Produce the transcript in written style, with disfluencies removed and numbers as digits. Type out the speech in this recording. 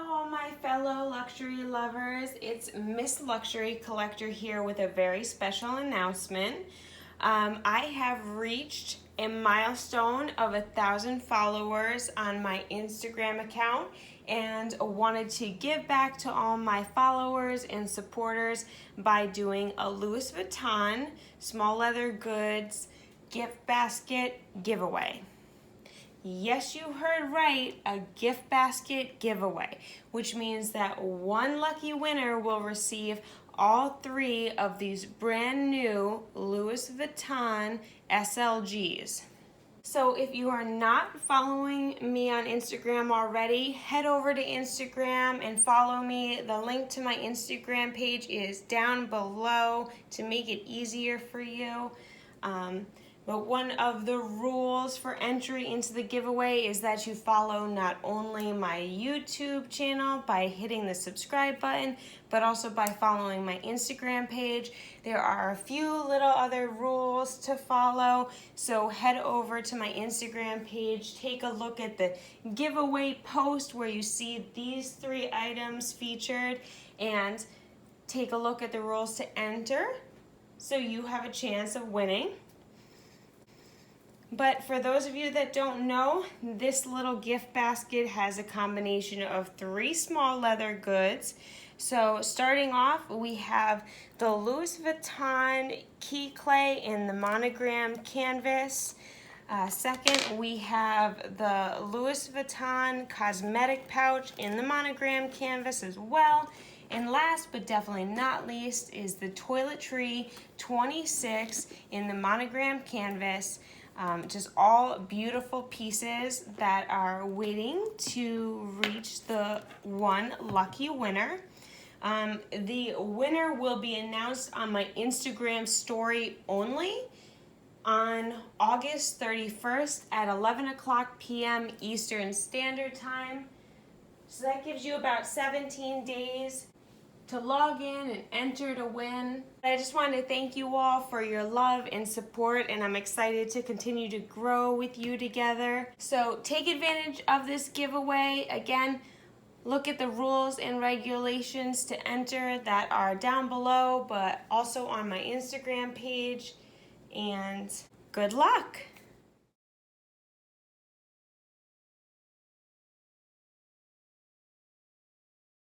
All my fellow luxury lovers, it's Miss Luxury Collector here with a very special announcement. I have reached a milestone of 1,000 followers on my Instagram account and wanted to give back to all my followers and supporters by doing a Louis Vuitton small leather goods gift basket giveaway. Yes, you heard right, a gift basket giveaway, which means that one lucky winner will receive all 3 of these brand new Louis Vuitton SLGs. So if you are not following me on Instagram already, head over to Instagram and follow me. The link to my Instagram page is down below to make it easier for you. But one of the rules for entry into the giveaway is that you follow not only my YouTube channel by hitting the subscribe button, but also by following my Instagram page. There are a few little other rules to follow, so head over to my Instagram page, take a look at the giveaway post where you see these 3 items featured, and take a look at the rules to enter so you have a chance of winning. But for those of you that don't know, this little gift basket has a combination of 3 small leather goods. So starting off, we have the Louis Vuitton Key Cles in the monogram canvas. Second, we have the Louis Vuitton Cosmetic Pouch in the monogram canvas as well. And last but definitely not least is the Toiletry 26 in the monogram canvas. Just all beautiful pieces that are waiting to reach the one lucky winner. The winner will be announced on my Instagram story only on August 31st at 11 p.m. Eastern Standard Time. So that gives you about 17 days to log in and enter to win. I just wanted to thank you all for your love and support, and I'm excited to continue to grow with you together. So take advantage of this giveaway. Again, look at the rules and regulations to enter that are down below, but also on my Instagram page, and good luck.